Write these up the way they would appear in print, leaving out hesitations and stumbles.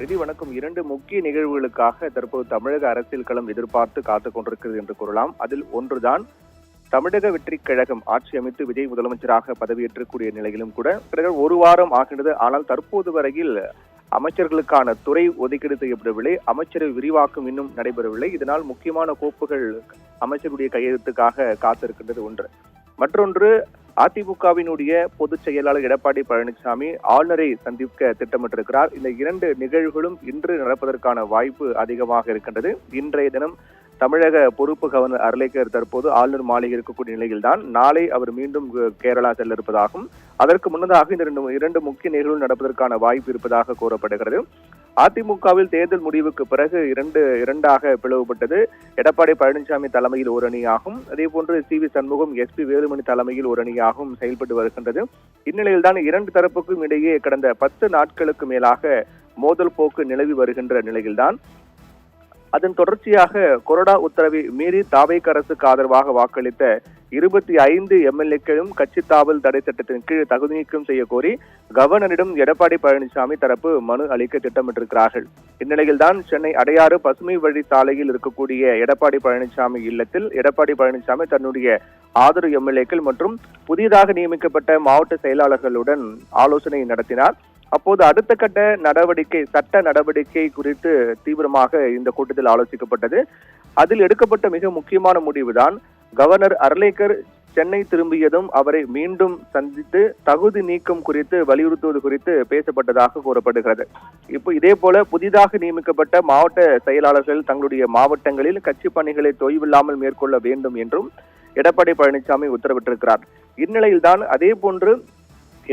Ready வணக்கம். இரண்டு முக்கிய நிகழ்வுகளுக்காக தற்போது தமிழக அரசியல் களம் எதிர்பார்த்து காத்துக் கொண்டிருக்கிறது என்று கூறலாம். அதில் ஒன்றுதான் தமிழக வெற்றிக் கழகம் ஆட்சி அமைத்து விஜய் முதலமைச்சராக பதவியேற்றக்கூடிய நிலையிலும் கூட கிட்டத்தட்ட ஒரு வாரம் ஆகின்றது. ஆனால் தற்போது வரையில் அமைச்சர்களுக்கான துறை ஒதுக்கீடு செய்யப்படவில்லை, அமைச்சரவை விரிவாக்கம் இன்னும் நடைபெறவில்லை. இதனால் முக்கியமான கோப்புகள் அமைச்சருடைய கையெழுத்துக்காக காத்திருக்கின்றது ஒன்று. மற்றொன்று, அதிமுகவினுடைய பொதுச் செயலாளர் எடப்பாடி பழனிசாமி ஆளுநரை சந்திக்க திட்டமிட்டிருக்கிறார். இந்த இரண்டு நிகழ்வுகளும் இன்று நடப்பதற்கான வாய்ப்பு அதிகமாக இருக்கின்றது. இன்றைய தினம் தமிழக பொறுப்பு கவர்னர் அர்லேக்கர் தற்போது ஆளுநர் மாளிகை இருக்கக்கூடிய நிலையில்தான் நாளை அவர் மீண்டும் கேரளா செல்ல இருப்பதாகவும், அதற்கு முன்னதாக இந்த இரண்டு முக்கிய நிகழ்வுகள் நடப்பதற்கான வாய்ப்பு இருப்பதாக கூறப்படுகிறது. அதிமுகவில் தேர்தல் முடிவுக்கு பிறகு இரண்டாக பிளவுபட்டது. எடப்பாடி பழனிசாமி தலைமையில் ஒரு அணியாகும், அதே போன்று சி.வி. சண்முகம், எஸ்.பி. வேலுமணி தலைமையில் ஒரு அணியாகவும் செயல்பட்டு வருகின்றது. இந்நிலையில்தான் இரண்டு தரப்புக்கும் இடையே கடந்த 10 நாட்களுக்கு மேலாக மோதல் போக்கு நிலவி வருகின்ற நிலையில்தான் அதன் தொடர்ச்சியாக கொறடா உத்தரவை மீறி தாவேக அரசுக்கு ஆதரவாக வாக்களித்த 25 எம்எல்ஏக்களும் கட்சி தாவல் தடை சட்டத்தின் கீழ் தகுதி நீக்கம் செய்ய கோரி கவர்னரிடம் எடப்பாடி பழனிசாமி தரப்பு மனு அளிக்க திட்டமிட்டிருக்கிறார்கள். இந்நிலையில்தான் சென்னை அடையாறு பசுமை வழி சாலையில் இருக்கக்கூடிய எடப்பாடி பழனிசாமி இல்லத்தில் எடப்பாடி பழனிசாமி தன்னுடைய ஆதரவு எம்எல்ஏக்கள் மற்றும் புதிதாக நியமிக்கப்பட்ட மாவட்ட செயலாளர்களுடன் ஆலோசனை நடத்தினார். அப்போது அடுத்த கட்ட நடவடிக்கை, சட்ட நடவடிக்கை குறித்து தீவிரமாக இந்த கூட்டத்தில் ஆலோசிக்கப்பட்டது. அதில் எடுக்கப்பட்ட மிக முக்கியமான முடிவுதான் கவர்னர் அர்லேக்கர் சென்னை திரும்பியதும் அவரை மீண்டும் சந்தித்து தகுதி நீக்கம் குறித்து வலியுறுத்துவது குறித்து பேசப்பட்டதாக கூறப்படுகிறது. இப்போ இதே போல புதிதாக நியமிக்கப்பட்ட மாவட்ட செயலாளர்கள் தங்களுடைய மாவட்டங்களில் கட்சி பணிகளை தொய்வில்லாமல் மேற்கொள்ள வேண்டும் என்றும் எடப்பாடி பழனிசாமி உத்தரவிட்டிருக்கிறார். இந்நிலையில்தான் அதே போன்று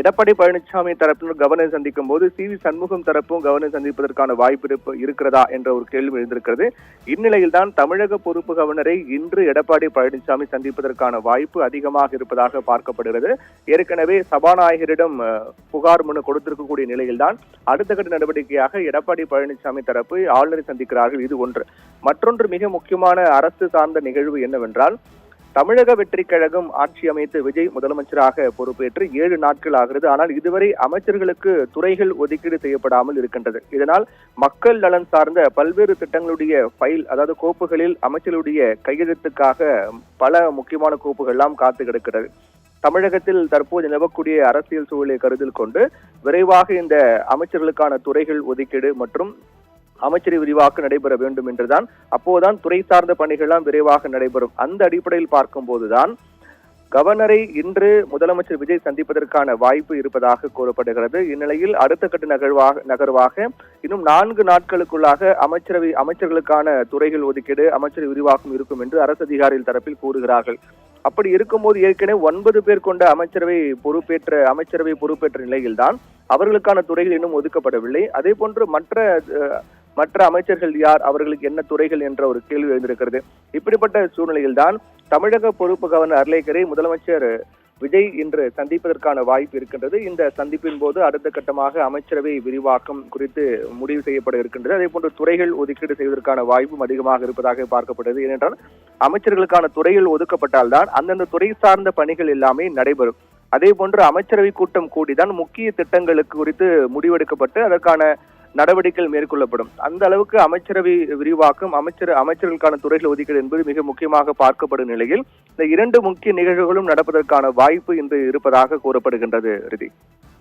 எடப்பாடி பழனிசாமி தரப்பினர் கவர்னர் சந்திக்கும் போது சி.வி. சண்முகம் தரப்பும் கவர்னர் சந்திப்பதற்கான வாய்ப்பு இருக்கிறதா என்ற ஒரு கேள்வி எழுந்திருக்கிறது. இந்நிலையில்தான் தமிழக பொறுப்பு கவர்னரை இன்று எடப்பாடி பழனிசாமி சந்திப்பதற்கான வாய்ப்பு அதிகமாக இருப்பதாக பார்க்கப்படுகிறது. ஏற்கனவே சபாநாயகரிடம் புகார் மனு கொடுத்திருக்கக்கூடிய நிலையில்தான் அடுத்த கட்ட நடவடிக்கையாக எடப்பாடி பழனிசாமி தரப்பு ஆளுநரை சந்திக்கிறார்கள். இது ஒன்று. மற்றொன்று மிக முக்கியமான அரசு சார்ந்த நிகழ்வு என்னவென்றால், தமிழக வெற்றிக் கழகம் ஆட்சி அமைத்து விஜய் முதலமைச்சராக பொறுப்பேற்று 7 நாட்கள் ஆகிறது. ஆனால் இதுவரை அமைச்சர்களுக்கு துறைகள் ஒதுக்கீடு செய்யப்படாமல் இருக்கின்றது. இதனால் மக்கள் நலன் சார்ந்த பல்வேறு திட்டங்களுடைய ஃபைல், அதாவது கோப்புகளில் அமைச்சர்களுடைய கையெழுத்துக்காக பல முக்கியமான கோப்புகள் எல்லாம் காத்து கிடக்கிறது. தமிழகத்தில் தற்போது நிலவக்கூடிய அரசியல் சூழலை கருத்தில் கொண்டு விரைவாக இந்த அமைச்சர்களுக்கான துறைகள் ஒதுக்கீடு மற்றும் அமைச்சரவை விரிவாக்கம் நடைபெற வேண்டும் என்றுதான், அப்போதுதான் துறை சார்ந்த பணிகள்லாம் விரைவாக நடைபெறும். அந்த அடிப்படையில் பார்க்கும் போதுதான் கவர்னரை இன்று முதலமைச்சர் விஜய் சந்திப்பதற்கான வாய்ப்பு இருப்பதாக கூறப்படுகிறது. இந்நிலையில் அடுத்த கட்ட நகர்வாக இன்னும் 4 நாட்களுக்குள்ளாக அமைச்சர்களுக்கான துறைகள் ஒதுக்கீடு, அமைச்சரவை விரிவாக்கம் இருக்கும் என்று அரசு அதிகாரிகள் தரப்பில் கூறுகிறார்கள். அப்படி இருக்கும்போது ஏற்கனவே 9 பேர் கொண்ட அமைச்சரவை பொறுப்பேற்ற நிலையில்தான் அவர்களுக்கான துறைகள் இன்னும் ஒதுக்கப்படவில்லை. அதே போன்று மற்ற அமைச்சர்கள் யார், அவர்களுக்கு என்ன துறைகள் என்ற ஒரு கேள்வி எழுந்திருக்கிறது. இப்படிப்பட்ட சூழ்நிலையில்தான் தமிழக பொறுப்பு கவர்னர் அர்லேக்கரை முதலமைச்சர் விஜய் இன்று சந்திப்பதற்கான வாய்ப்பு இருக்கின்றது. இந்த சந்திப்பின் போது அடுத்த கட்டமாக அமைச்சரவை விரிவாக்கம் குறித்து முடிவு செய்யப்பட இருக்கின்றது. அதே போன்று துறைகள் ஒதுக்கீடு செய்வதற்கான வாய்ப்பும் அதிகமாக இருப்பதாக பார்க்கப்படுகிறது. ஏனென்றால் அமைச்சர்களுக்கான துறைகள் ஒதுக்கப்பட்டால்தான் அந்தந்த துறை சார்ந்த பணிகள் எல்லாமே நடைபெறும். அதே போன்று அமைச்சரவை கூட்டம் கூடிதான் முக்கிய திட்டங்களுக்கு குறித்து முடிவெடுக்கப்பட்டு அதற்கான நடவடிக்கைகள் மேற்கொள்ளப்படும். அந்த அளவுக்கு அமைச்சரவை விரிவாக்கம், அமைச்சர்களுக்கான துறைகள் ஒதுக்கீடு என்பது மிக முக்கியமாக பார்க்கப்படும் நிலையில் இந்த 2 முக்கிய நிகழ்வுகளும் நடப்பதற்கான வாய்ப்பு இன்று இருப்பதாக கூறப்படுகின்றது. ரிதி.